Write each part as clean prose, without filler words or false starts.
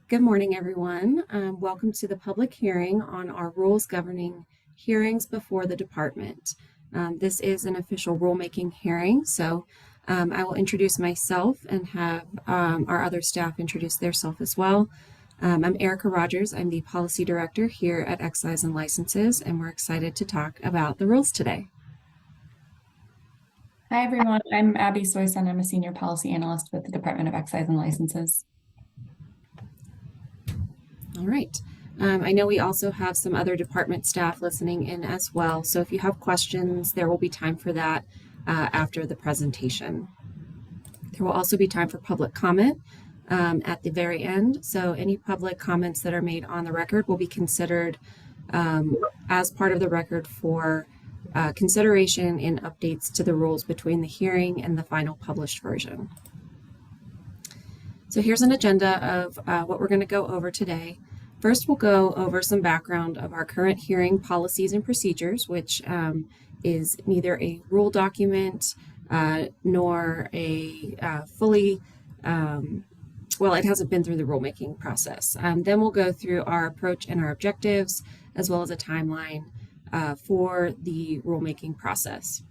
Good morning, everyone. Welcome to the public hearing on our rules governing hearings before the department. This is an official rulemaking hearing, so I will introduce myself and have our other staff introduce themselves as well. I'm Erica Rogers. I'm the Policy Director here at Excise and Licenses, and we're excited to talk about the rules today. Hi, everyone. I'm Abby Soyson. I'm a Senior Policy Analyst with the Department of Excise and Licenses. All right. I know we also have some other department staff listening in as well, so if you have questions, there will be time for that after the presentation. There will also be time for public comment at the very end, so any public comments that are made on the record will be considered as part of the record for consideration in updates to the rules between the hearing and the final published version. So here's an agenda of what we're going to go over today. First, we'll go over some background of our current hearing policies and procedures, which is neither a rule document nor a fully, well, it hasn't been through the rulemaking process. Then we'll go through our approach and our objectives, as well as a timeline for the rulemaking process.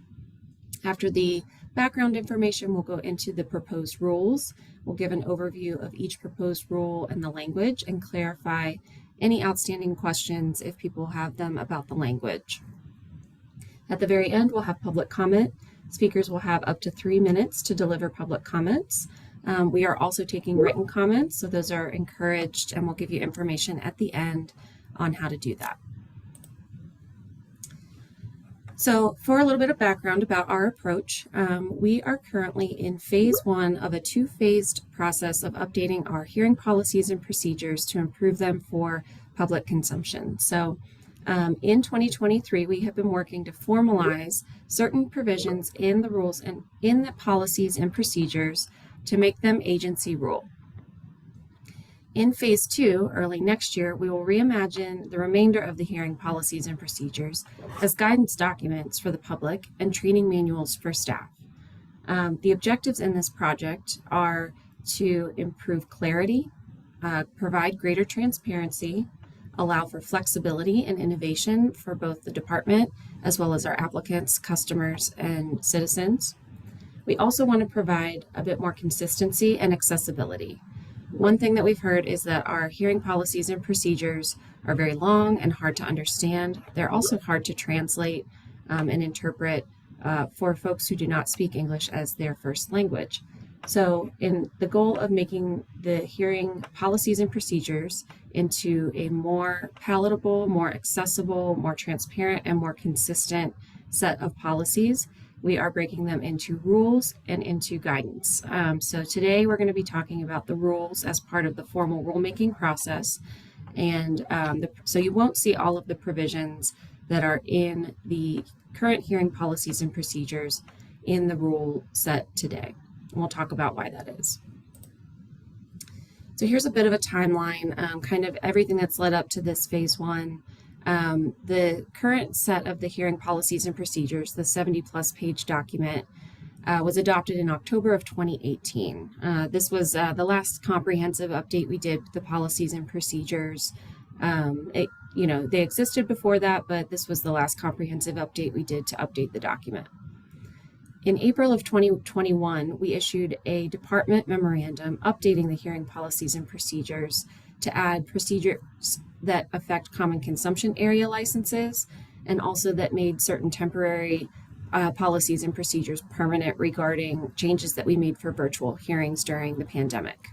After the background information, we'll go into the proposed rules. We'll give an overview of each proposed rule and the language and clarify any outstanding questions if people have them about the language. At the very end, we'll have public comment. Speakers will have up to 3 minutes to deliver public comments. We are also taking written comments, so those are encouraged, and we'll give you information at the end on how to do that. So for a little bit of background about our approach, we are currently in phase 1 of a 2-phased process of updating our hearing policies and procedures to improve them for public consumption. So in 2023, we have been working to formalize certain provisions in the rules and in the policies and procedures to make them agency rule. In phase 2, early next year, we will reimagine the remainder of the hearing policies and procedures as guidance documents for the public and training manuals for staff. The objectives in this project are to improve clarity, provide greater transparency, allow for flexibility and innovation for both the department as well as our applicants, customers, and citizens. We also want to provide a bit more consistency and accessibility. One thing that we've heard is that our hearing policies and procedures are very long and hard to understand. They're also hard to translate and interpret for folks who do not speak English as their first language. So in the goal of making the hearing policies and procedures into a more palatable, more accessible, more transparent, and more consistent set of policies, we are breaking them into rules and into guidance. So today we're going to be talking about the rules as part of the formal rulemaking process. And so you won't see all of the provisions that are in the current hearing policies and procedures in the rule set today. And we'll talk about why that is. So here's a bit of a timeline, kind of everything that's led up to this phase 1. The current set of the hearing policies and procedures, the 70-plus page document, was adopted in October of 2018. This was the last comprehensive update we did with the policies and procedures. They existed before that, but this was the last comprehensive update we did to update the document. In April of 2021, we issued a department memorandum updating the hearing policies and procedures to add procedures that affect common consumption area licenses, and also that made certain temporary policies and procedures permanent regarding changes that we made for virtual hearings during the pandemic.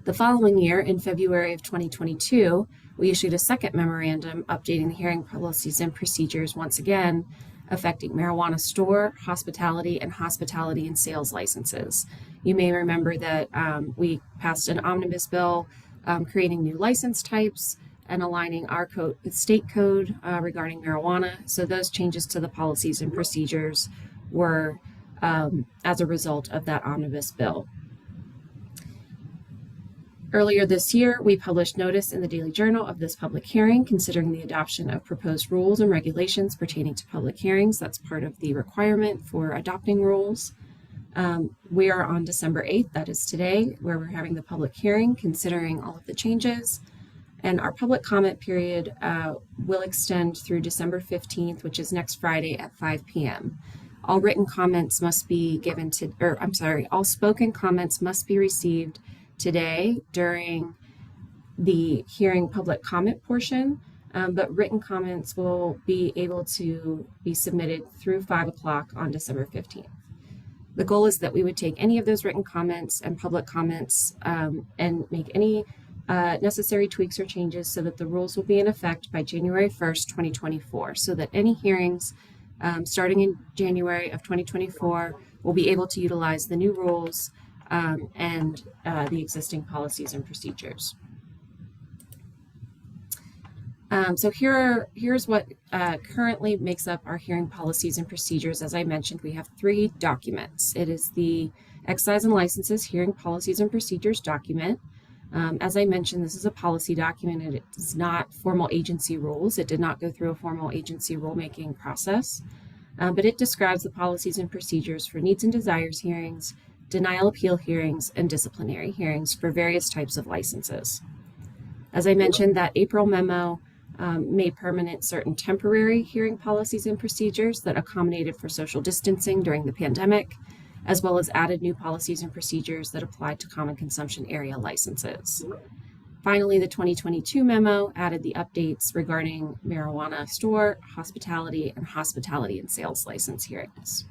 The following year, in February of 2022, we issued a second memorandum updating the hearing policies and procedures once again, affecting marijuana store, hospitality, and hospitality and sales licenses. You may remember that we passed an omnibus bill creating new license types and aligning our code with state code regarding marijuana. So those changes to the policies and procedures were as a result of that omnibus bill. Earlier this year, we published notice in the Daily Journal of this public hearing considering the adoption of proposed rules and regulations pertaining to public hearings. That's part of the requirement for adopting rules. We are on December 8th, that is today, where we're having the public hearing considering all of the changes. And our public comment period will extend through December 15th, which is next Friday at 5 p.m. All written comments must be given to, all spoken comments must be received today during the hearing public comment portion, but written comments will be able to be submitted through 5 o'clock on December 15th. The goal is that we would take any of those written comments and public comments and make any necessary tweaks or changes so that the rules will be in effect by January 1st, 2024, so that any hearings starting in January of 2024 will be able to utilize the new rules and the existing policies and procedures. So here's what currently makes up our hearing policies and procedures. As I mentioned, we have 3 documents. It is the Excise and Licenses Hearing Policies and Procedures document. As I mentioned, this is a policy document and it is not formal agency rules. It did not go through a formal agency rulemaking process, but it describes the policies and procedures for needs and desires hearings, denial appeal hearings, and disciplinary hearings for various types of licenses. As I mentioned, that April memo made permanent certain temporary hearing policies and procedures that accommodated for social distancing during the pandemic, as well as added new policies and procedures that applied to common consumption area licenses. Finally, the 2022 memo added the updates regarding marijuana store, hospitality, and sales license hearings.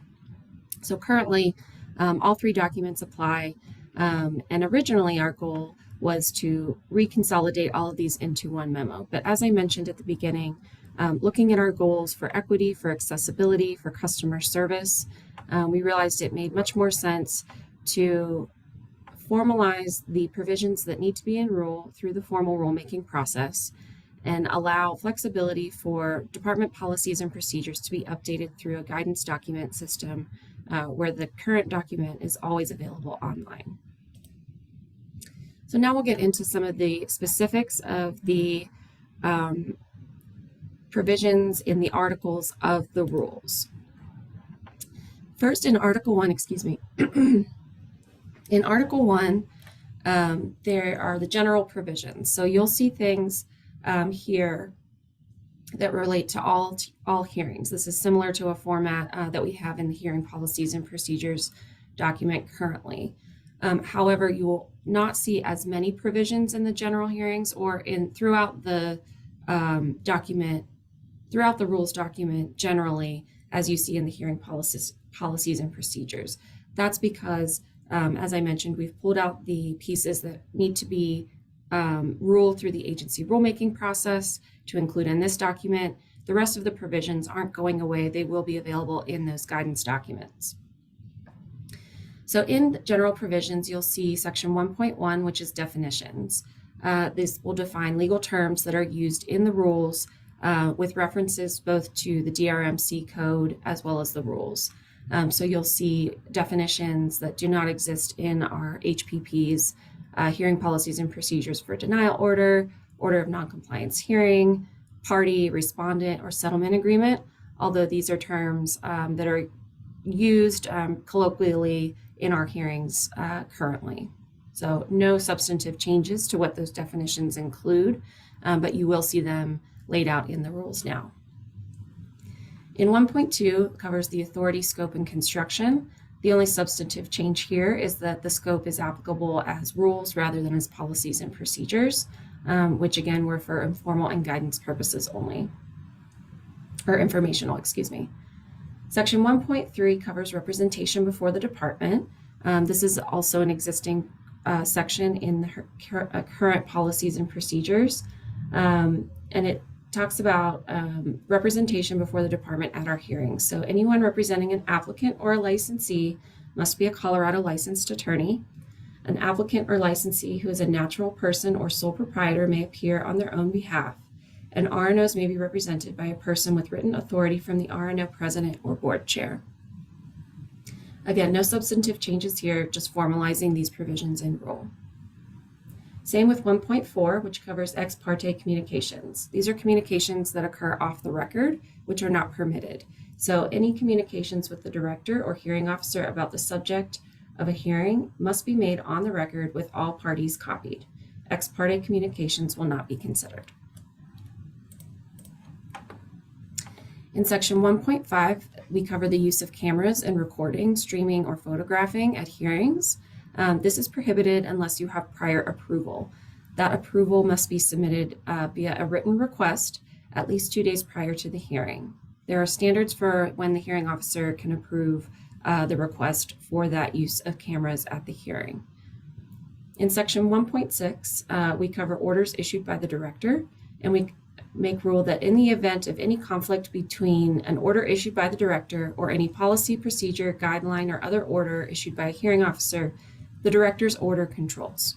So currently, all 3 documents apply, and originally our goal was to reconsolidate all of these into one memo. But as I mentioned at the beginning, looking at our goals for equity, for accessibility, for customer service, we realized it made much more sense to formalize the provisions that need to be in rule through the formal rulemaking process and allow flexibility for department policies and procedures to be updated through a guidance document system where the current document is always available online. So now we'll get into some of the specifics of the provisions in the articles of the rules. First, in Article 1, in Article 1, there are the general provisions. So you'll see things here that relate to all hearings. This is similar to a format that we have in the hearing policies and procedures document currently. However, you will not see as many provisions in the general hearings or throughout the document, throughout the rules document generally, as you see in the hearing policies and procedures. That's because, as I mentioned, we've pulled out the pieces that need to be ruled through the agency rulemaking process to include in this document. The rest of the provisions aren't going away. They will be available in those guidance documents. So in the general provisions, you'll see section 1.1, which is definitions. This will define legal terms that are used in the rules with references both to the DRMC code as well as the rules. So you'll see definitions that do not exist in our HPPs, hearing policies and procedures for denial order, order of noncompliance hearing, party, respondent, or settlement agreement, although these are terms that are used colloquially in our hearings currently. So no substantive changes to what those definitions include, but you will see them laid out in the rules now. In 1.2 covers the authority, scope, and construction. The only substantive change here is that the scope is applicable as rules rather than as policies and procedures, which again were for informal and guidance purposes only, or informational, excuse me. Section 1.3 covers representation before the department. This is also an existing section in the current policies and procedures, and it talks about representation before the department at our hearings. So anyone representing an applicant or a licensee must be a Colorado licensed attorney. An applicant or licensee who is a natural person or sole proprietor may appear on their own behalf, and RNOs may be represented by a person with written authority from the RNO president or board chair. Again, no substantive changes here, just formalizing these provisions in rule. Same with 1.4, which covers ex parte communications. These are communications that occur off the record which are not permitted. So any communications with the director or hearing officer about the subject of a hearing must be made on the record with all parties copied. Ex parte communications will not be considered. In section 1.5, we cover the use of cameras and recording, streaming, or photographing at hearings. This is prohibited unless you have prior approval. That approval must be submitted via a written request at least 2 days prior to the hearing. There are standards for when the hearing officer can approve the request for that use of cameras at the hearing. In section 1.6, we cover orders issued by the director, and we make rule that in the event of any conflict between an order issued by the director or any policy, procedure, guideline, or other order issued by a hearing officer, the director's order controls.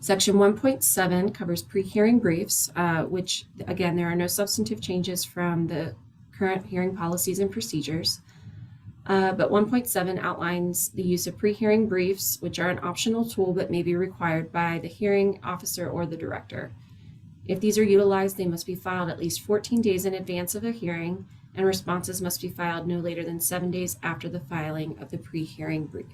Section 1.7 covers pre-hearing briefs, which, again, there are no substantive changes from the current hearing policies and procedures. But 1.7 outlines the use of pre-hearing briefs, which are an optional tool but may be required by the hearing officer or the director. If these are utilized, they must be filed at least 14 days in advance of a hearing, and responses must be filed no later than 7 days after the filing of the pre-hearing brief.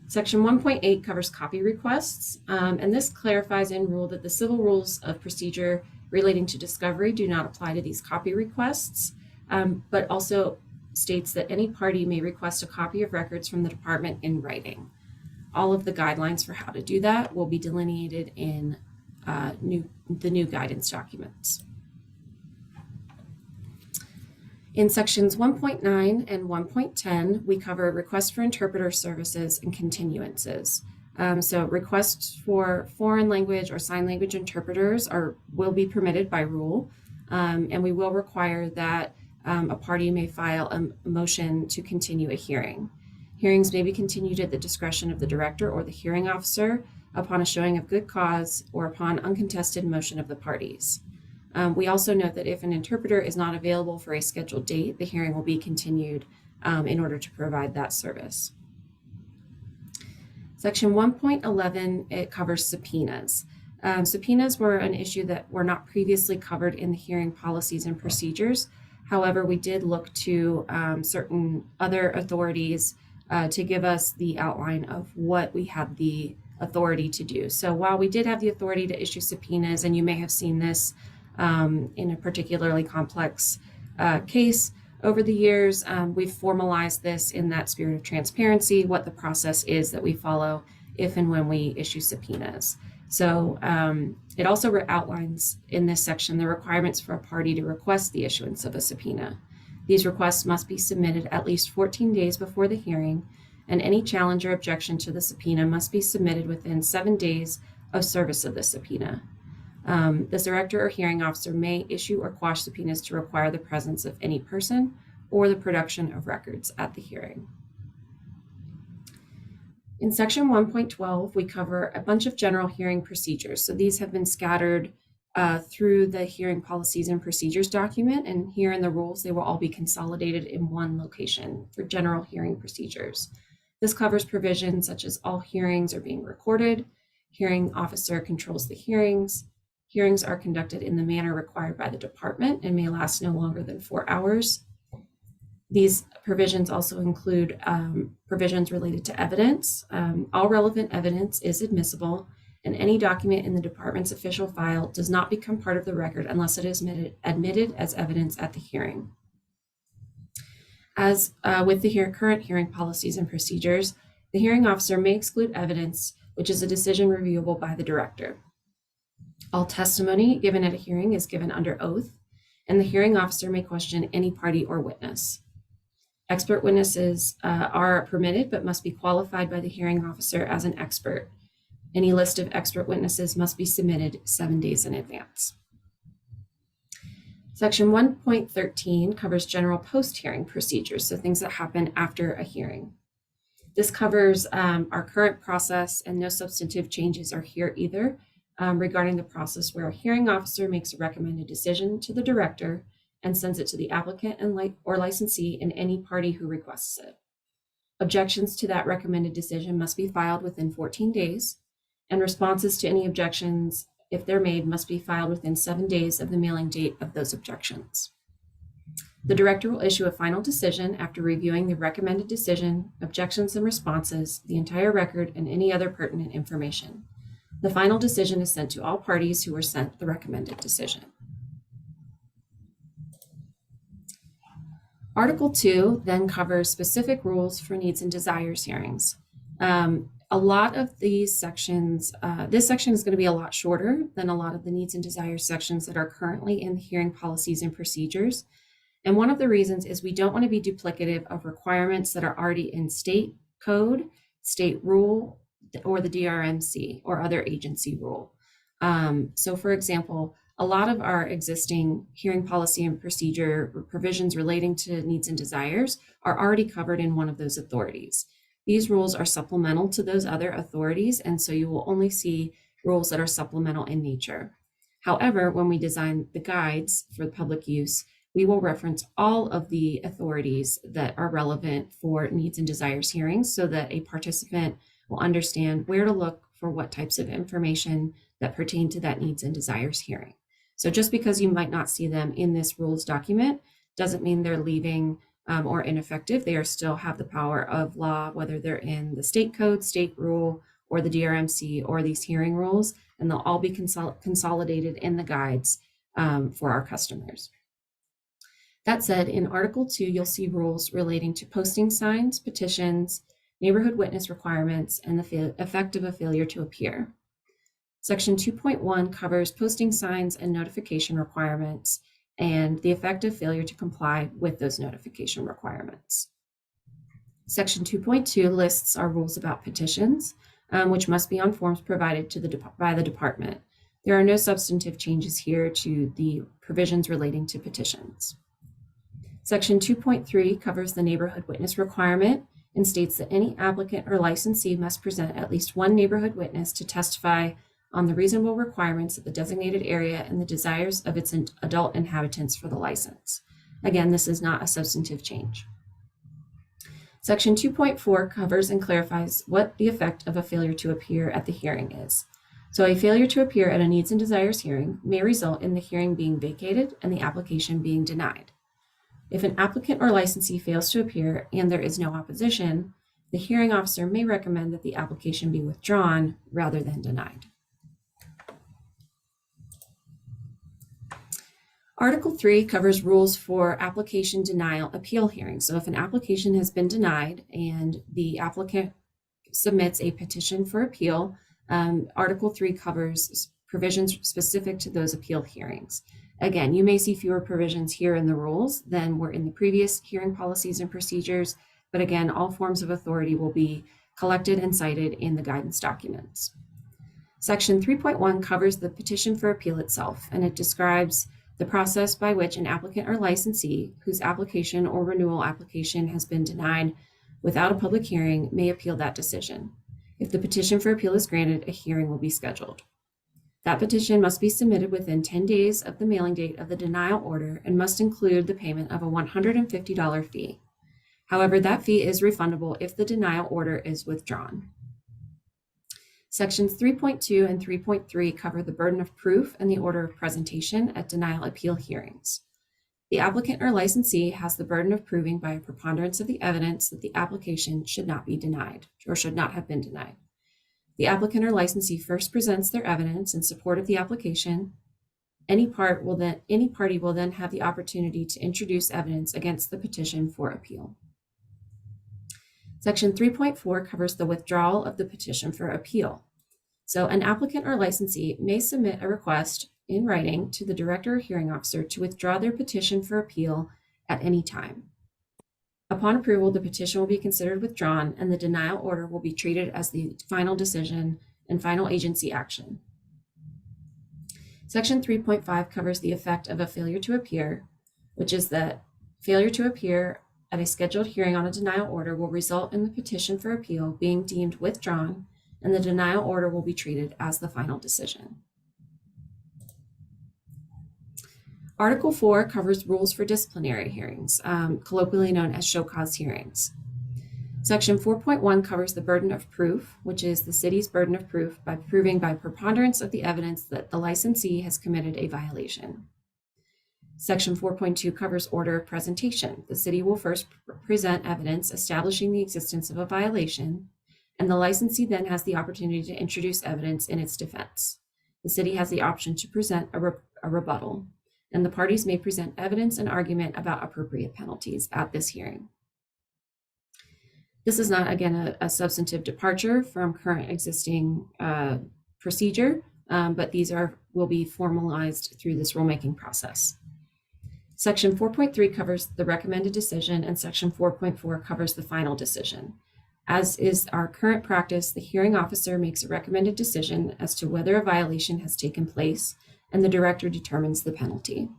Section 1.8 covers copy requests, and this clarifies in rule that the civil rules of procedure relating to discovery do not apply to these copy requests, but also states that any party may request a copy of records from the department in writing. All of the guidelines for how to do that will be delineated in the new guidance documents. In sections 1.9 and 1.10, we cover requests for interpreter services and continuances. So requests for foreign language or sign language interpreters will be permitted by rule, and we will require that a party may file a motion to continue a hearing. Hearings may be continued at the discretion of the director or the hearing officer upon a showing of good cause or upon uncontested motion of the parties. We also note that if an interpreter is not available for a scheduled date, the hearing will be continued in order to provide that service. Section 1.11, it covers subpoenas. Subpoenas were an issue that were not previously covered in the hearing policies and procedures. However, we did look to certain other authorities to give us the outline of what we have the authority to do. So while we did have the authority to issue subpoenas, and you may have seen this in a particularly complex case over the years, we've formalized this in that spirit of transparency, what the process is that we follow if and when we issue subpoenas. So it also outlines in this section the requirements for a party to request the issuance of a subpoena. These requests must be submitted at least 14 days before the hearing, and any challenge or objection to the subpoena must be submitted within 7 days of service of the subpoena. The director or hearing officer may issue or quash subpoenas to require the presence of any person or the production of records at the hearing. In section 1.12, we cover a bunch of general hearing procedures. So these have been scattered through the hearing policies and procedures document, and here in the rules, they will all be consolidated in one location for general hearing procedures. This covers provisions such as all hearings are being recorded, hearing officer controls the hearings, hearings are conducted in the manner required by the department and may last no longer than 4 hours. These provisions also include provisions related to evidence. All relevant evidence is admissible, and any document in the department's official file does not become part of the record unless it is admitted as evidence at the hearing. As with the current hearing policies and procedures, the hearing officer may exclude evidence, which is a decision reviewable by the director. All testimony given at a hearing is given under oath, and the hearing officer may question any party or witness. Expert witnesses are permitted but must be qualified by the hearing officer as an expert. Any list of expert witnesses must be submitted 7 days in advance. Section 1.13 covers general post-hearing procedures, so things that happen after a hearing. This covers our current process, and no substantive changes are here either regarding the process where a hearing officer makes a recommended decision to the director and sends it to the applicant or licensee and any party who requests it. Objections to that recommended decision must be filed within 14 days, and responses to any objections if they're made, must be filed within 7 days of the mailing date of those objections. The director will issue a final decision after reviewing the recommended decision, objections and responses, the entire record, and any other pertinent information. The final decision is sent to all parties who were sent the recommended decision. Article 2 then covers specific rules for needs and desires hearings. A lot of these sections, this section is going to be a lot shorter than a lot of the needs and desires sections that are currently in the hearing policies and procedures. And one of the reasons is we don't want to be duplicative of requirements that are already in state code, state rule, or the DRMC or other agency rule. So for example, a lot of our existing hearing policy and procedure provisions relating to needs and desires are already covered in one of those authorities. These rules are supplemental to those other authorities, and so you will only see rules that are supplemental in nature. However, when we design the guides for public use, we will reference all of the authorities that are relevant for needs and desires hearings so that a participant will understand where to look for what types of information that pertain to that needs and desires hearing. So just because you might not see them in this rules document doesn't mean they're leaving or ineffective. They are still have the power of law, whether they're in the state code, state rule, or the DRMC, or these hearing rules, and they'll all be consolidated in the guides for our customers. That said, in Article 2, you'll see rules relating to posting signs, petitions, neighborhood witness requirements, and the effect of a failure to appear. Section 2.1 covers posting signs and notification requirements and the effect of failure to comply with those notification requirements. Section 2.2 lists our rules about petitions, which must be on forms provided by the department. There are no substantive changes here to the provisions relating to petitions. Section 2.3 covers the neighborhood witness requirement and states that any applicant or licensee must present at least one neighborhood witness to testify on the reasonable requirements of the designated area and the desires of its adult inhabitants for the license. Again, this is not a substantive change. Section 2.4 covers and clarifies what the effect of a failure to appear at the hearing is. So a failure to appear at a needs and desires hearing may result in the hearing being vacated and the application being denied. If an applicant or licensee fails to appear and there is no opposition, the hearing officer may recommend that the application be withdrawn rather than denied. Article 3 covers rules for application denial appeal hearings. So if an application has been denied and the applicant submits a petition for appeal, Article 3 covers provisions specific to those appeal hearings. Again, you may see fewer provisions here in the rules than were in the previous hearing policies and procedures, but again, all forms of authority will be collected and cited in the guidance documents. Section 3.1 covers the petition for appeal itself, and it describes the process by which an applicant or licensee whose application or renewal application has been denied without a public hearing may appeal that decision. If the petition for appeal is granted, a hearing will be scheduled. That petition must be submitted within 10 days of the mailing date of the denial order and must include the payment of a $150 fee. However, that fee is refundable if the denial order is withdrawn. Sections 3.2 and 3.3 cover the burden of proof and the order of presentation at denial appeal hearings. The applicant or licensee has the burden of proving by a preponderance of the evidence that the application should not be denied or should not have been denied. The applicant or licensee first presents their evidence in support of the application. Any party will then have the opportunity to introduce evidence against the petition for appeal. Section 3.4 covers the withdrawal of the petition for appeal. So an applicant or licensee may submit a request in writing to the director or hearing officer to withdraw their petition for appeal at any time. Upon approval, the petition will be considered withdrawn and the denial order will be treated as the final decision and final agency action. Section 3.5 covers the effect of a failure to appear, which is that failure to appear at a scheduled hearing on a denial order will result in the petition for appeal being deemed withdrawn and the denial order will be treated as the final decision. Article 4 covers rules for disciplinary hearings, colloquially known as show cause hearings. Section 4.1 covers the burden of proof, which is the city's burden of proof by proving by preponderance of the evidence that the licensee has committed a violation. Section 4.2 covers order of presentation. The city will first present evidence establishing the existence of a violation, and the licensee then has the opportunity to introduce evidence in its defense. The city has the option to present a rebuttal, and the parties may present evidence and argument about appropriate penalties at this hearing. This is not, again, a substantive departure from current existing procedure, but these will be formalized through this rulemaking process. Section 4.3 covers the recommended decision, and Section 4.4 covers the final decision. As is our current practice, the hearing officer makes a recommended decision as to whether a violation has taken place, and the director determines the penalty.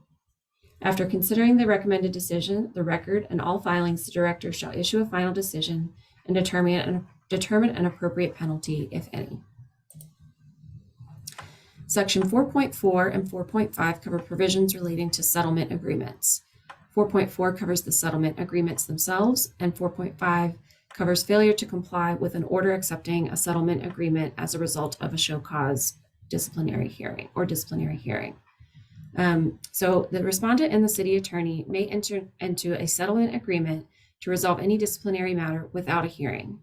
After considering the recommended decision, the record, and all filings, the director shall issue a final decision and determine an appropriate penalty, if any. Section 4.4 and 4.5 cover provisions relating to settlement agreements. 4.4 covers the settlement agreements themselves, and 4.5 covers failure to comply with an order accepting a settlement agreement as a result of a show cause disciplinary hearing. So the respondent and the city attorney may enter into a settlement agreement to resolve any disciplinary matter without a hearing.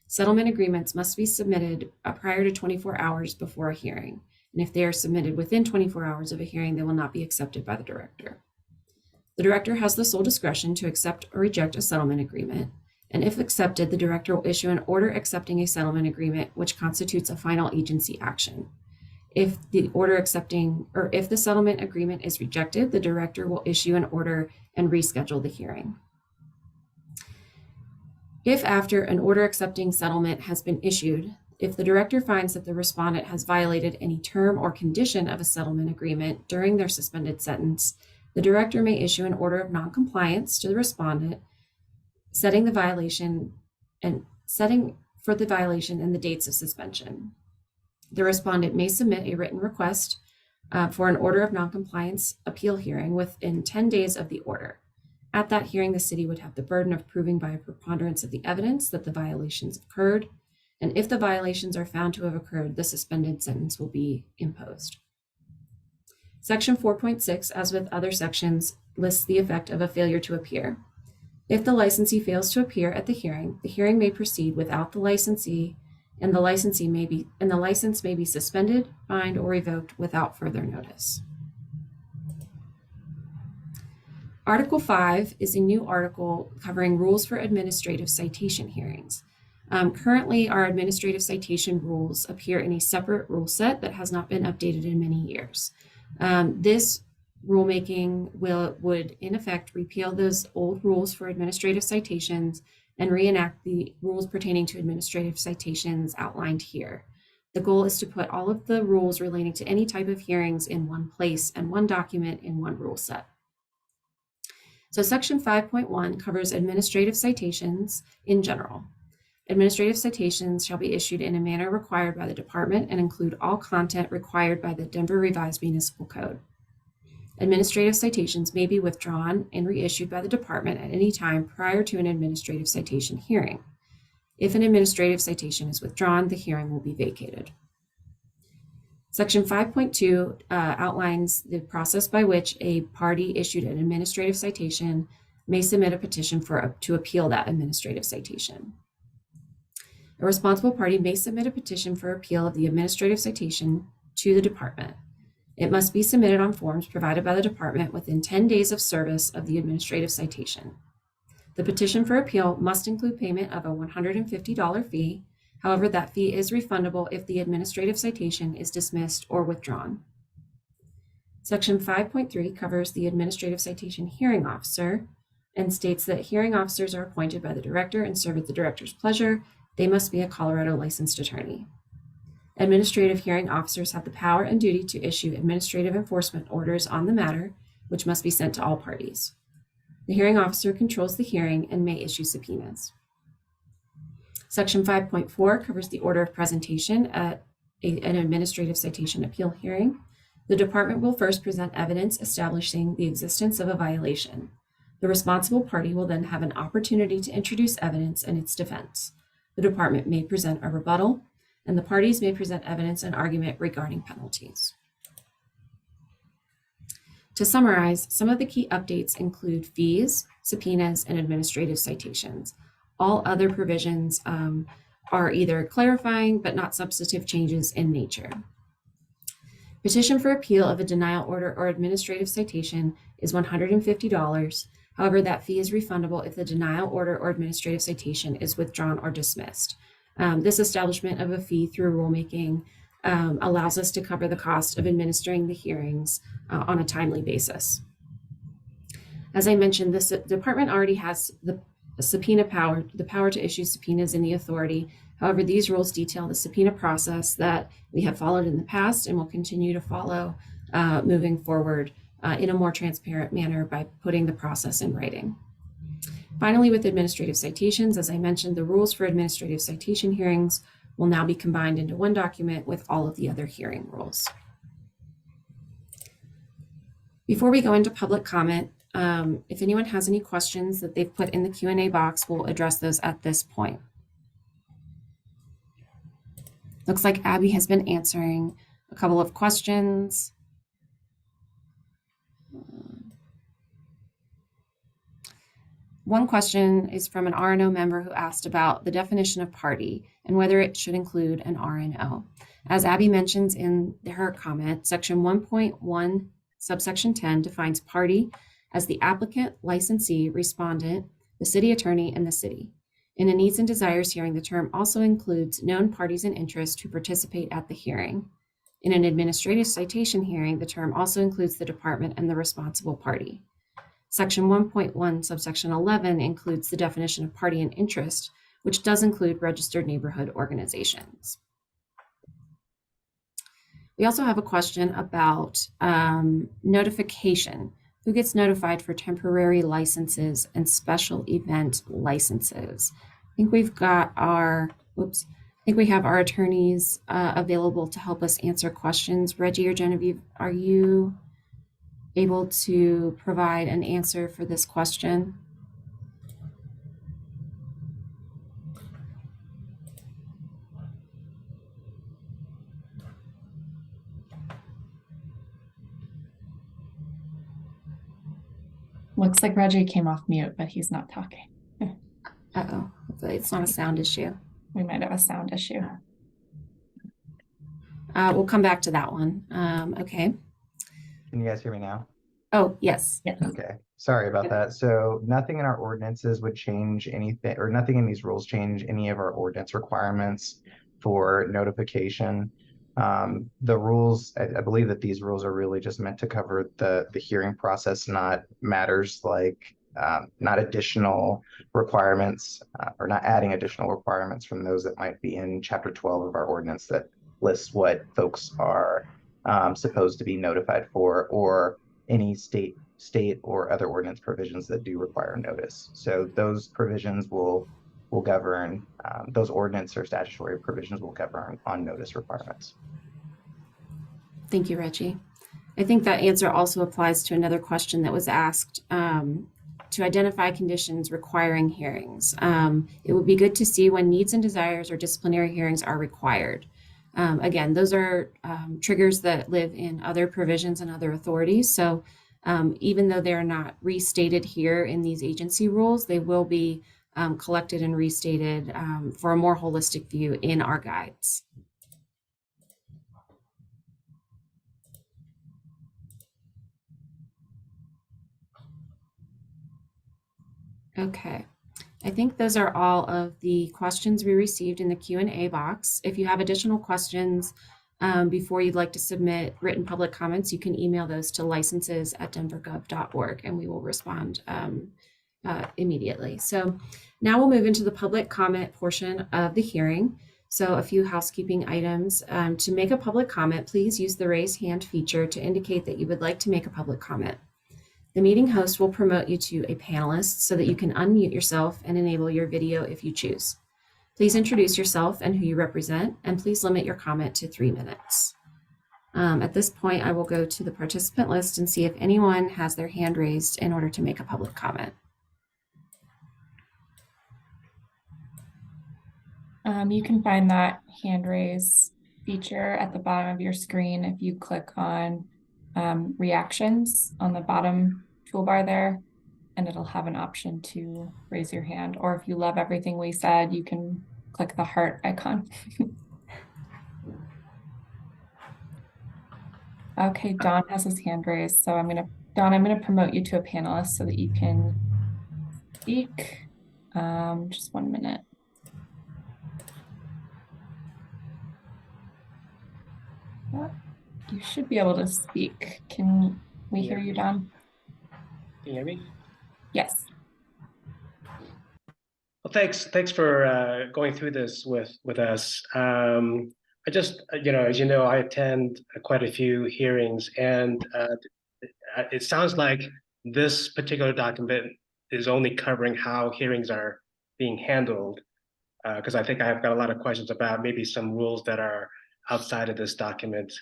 Settlement agreements must be submitted prior to 24 hours before a hearing. And if they are submitted within 24 hours of a hearing, they will not be accepted by the director. The director has the sole discretion to accept or reject a settlement agreement. And if accepted, the director will issue an order accepting a settlement agreement, which constitutes a final agency action. If the settlement agreement is rejected, the director will issue an order and reschedule the hearing. If after an order accepting settlement has been issued, if the director finds that the respondent has violated any term or condition of a settlement agreement during their suspended sentence, the director may issue an order of noncompliance to the respondent, setting for the violation and the dates of suspension. The respondent may submit a written request for an order of noncompliance appeal hearing within 10 days of the order. At that hearing, the city would have the burden of proving by a preponderance of the evidence that the violations occurred. And if the violations are found to have occurred, the suspended sentence will be imposed. Section 4.6, as with other sections, lists the effect of a failure to appear. If the licensee fails to appear at the hearing may proceed without the licensee, and the license may be suspended, fined, or revoked without further notice. Article 5 is a new article covering rules for administrative citation hearings. Currently, our administrative citation rules appear in a separate rule set that has not been updated in many years. This rulemaking would, in effect, repeal those old rules for administrative citations and reenact the rules pertaining to administrative citations outlined here. The goal is to put all of the rules relating to any type of hearings in one place and one document in one rule set. So Section 5.1 covers administrative citations in general. Administrative citations shall be issued in a manner required by the department and include all content required by the Denver Revised Municipal Code. Administrative citations may be withdrawn and reissued by the department at any time prior to an administrative citation hearing. If an administrative citation is withdrawn, the hearing will be vacated. Section 5.2 outlines the process by which a party issued an administrative citation may submit a petition to appeal that administrative citation. A responsible party may submit a petition for appeal of the administrative citation to the department. It must be submitted on forms provided by the department within 10 days of service of the administrative citation. The petition for appeal must include payment of a $150 fee. However, that fee is refundable if the administrative citation is dismissed or withdrawn. Section 5.3 covers the administrative citation hearing officer and states that hearing officers are appointed by the director and serve at the director's pleasure. They must be a Colorado licensed attorney. Administrative hearing officers have the power and duty to issue administrative enforcement orders on the matter, which must be sent to all parties. The hearing officer controls the hearing and may issue subpoenas. Section 5.4 covers the order of presentation at an administrative citation appeal hearing. The department will first present evidence establishing the existence of a violation. The responsible party will then have an opportunity to introduce evidence in its defense. The department may present a rebuttal, and the parties may present evidence and argument regarding penalties. To summarize, some of the key updates include fees, subpoenas, and administrative citations. All other provisions are either clarifying but not substantive changes in nature. Petition for appeal of a denial order or administrative citation is $150. However, that fee is refundable if the denial order or administrative citation is withdrawn or dismissed. This establishment of a fee through rulemaking allows us to cover the cost of administering the hearings on a timely basis. As I mentioned, this department already has the subpoena power, the power to issue subpoenas in the authority. However, these rules detail the subpoena process that we have followed in the past and will continue to follow moving forward in a more transparent manner by putting the process in writing. Finally, with administrative citations, as I mentioned, the rules for administrative citation hearings will now be combined into one document with all of the other hearing rules. Before we go into public comment, if anyone has any questions that they've put in the Q&A box, we'll address those at this point. Looks like Abby has been answering a couple of questions. One question is from an RNO member who asked about the definition of party and whether it should include an RNO. As Abby mentions in her comment, section 1.1 subsection 10 defines party as the applicant, licensee, respondent, the city attorney, and the city. In a needs and desires hearing, the term also includes known parties in interest who participate at the hearing. In an administrative citation hearing, the term also includes the department and the responsible party. Section 1.1 subsection 11 includes the definition of party in interest, which does include registered neighborhood organizations. We also have a question about notification. Who gets notified for temporary licenses and special event licenses? I think we've got our, we have our attorneys available to help us answer questions. Reggie or Genevieve, are you able to provide an answer for this question? Looks like Reggie came off mute, but he's not talking. Uh-oh, hopefully it's not a sound issue. We might have a sound issue. We'll come back to that one. Okay. Can you guys hear me now? Oh, yes. Yes. Okay, sorry about that. So nothing in our ordinances would change anything, or nothing in these rules change any of our ordinance requirements for notification. The rules, I believe that these rules are really just meant to cover the hearing process, not matters like not additional requirements or not adding additional requirements from those that might be in chapter 12 of our ordinance that lists what folks are supposed to be notified for, or any state or other ordinance provisions that do require notice. So those provisions will govern, those ordinance or statutory provisions will govern on notice requirements. Thank you, Reggie. I think that answer also applies to another question that was asked to identify conditions requiring hearings. It would be good to see when needs and desires or disciplinary hearings are required. Again, those are triggers that live in other provisions and other authorities. So even though they're not restated here in these agency rules, they will be collected and restated for a more holistic view in our guides. Okay. I think those are all of the questions we received in the Q&A box. If you have additional questions before you'd like to submit written public comments, you can email those to licenses@denvergov.org and we will respond immediately. So now we'll move into the public comment portion of the hearing. So a few housekeeping items. To make a public comment, please use the raise hand feature to indicate that you would like to make a public comment. The meeting host will promote you to a panelist so that you can unmute yourself and enable your video if you choose. Please introduce yourself and who you represent, and please limit your comment to 3 minutes. At this point, I will go to the participant list and see if anyone has their hand raised in order to make a public comment. You can find that hand raise feature at the bottom of your screen if you click on reactions on the bottom toolbar there, and it'll have an option to raise your hand. Or if you love everything we said, you can click the heart icon. Okay, Don has his hand raised, so Don, I'm gonna promote you to a panelist so that you can speak. Just 1 minute. You should be able to speak. Can we hear you, Don? Can you hear me? Yes. Well, thanks for going through this with us. I just, as you know, I attend quite a few hearings, and it sounds like this particular document is only covering how hearings are being handled, because I think I've got a lot of questions about maybe some rules that are outside of this document.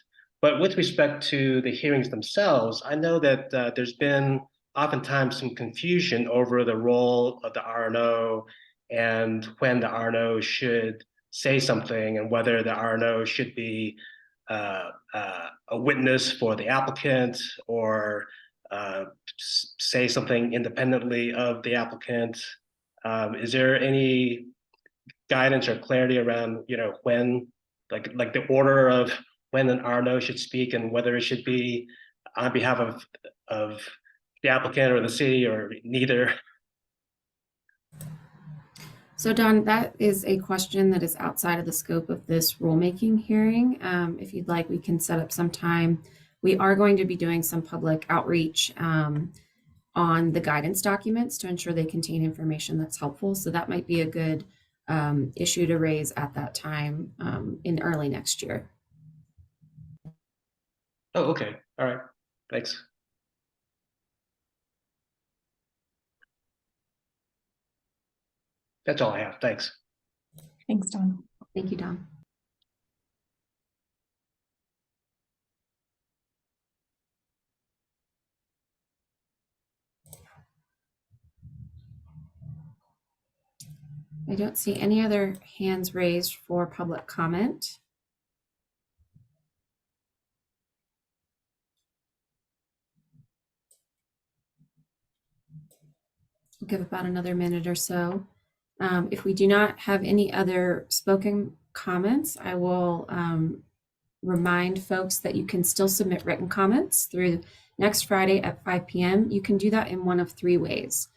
But with respect to the hearings themselves, I know that there's been oftentimes some confusion over the role of the RNO and when the RNO should say something and whether the RNO should be a witness for the applicant or say something independently of the applicant. Is there any guidance or clarity around, when, like the order of when an RNO should speak and whether it should be on behalf of the applicant or the city or neither? So Don, that is a question that is outside of the scope of this rulemaking hearing. If you'd like, we can set up some time. We are going to be doing some public outreach on the guidance documents to ensure they contain information that's helpful. So that might be a good issue to raise at that time in early next year. Oh, okay. All right. Thanks. That's all I have. Thanks. Thanks, Don. Thank you, Don. I don't see any other hands raised for public comment. We'll give about another minute or so. If we do not have any other spoken comments, I will remind folks that you can still submit written comments through next Friday at 5 p.m. You can do that in one of three ways.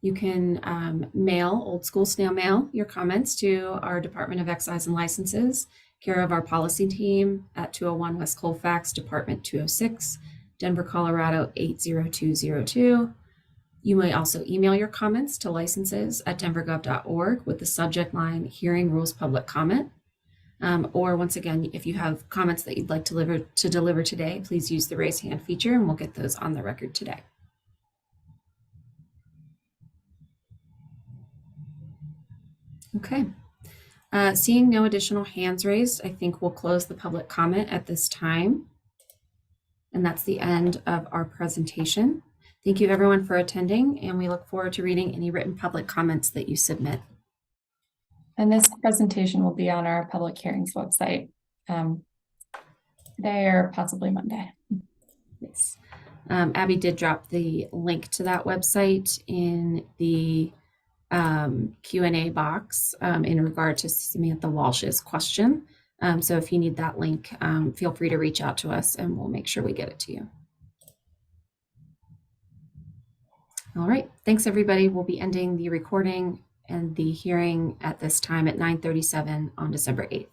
You can mail, old school snail mail, your comments to our Department of Excise and Licenses, care of our policy team at 201 West Colfax, Department 206, Denver, Colorado 80202. You may also email your comments to licenses@denvergov.org with the subject line Hearing Rules Public Comment. Or once again, if you have comments that you'd like to deliver today, please use the raise hand feature and we'll get those on the record today. Okay. Seeing no additional hands raised, I think we'll close the public comment at this time. And that's the end of our presentation. Thank you everyone for attending, and we look forward to reading any written public comments that you submit. And this presentation will be on our public hearings website today or possibly Monday. Yes. Abby did drop the link to that website in the Q&A box in regard to Samantha Walsh's question. So if you need that link, feel free to reach out to us and we'll make sure we get it to you. All right, thanks everybody. We'll be ending the recording and the hearing at this time at 9:37 on December 8th.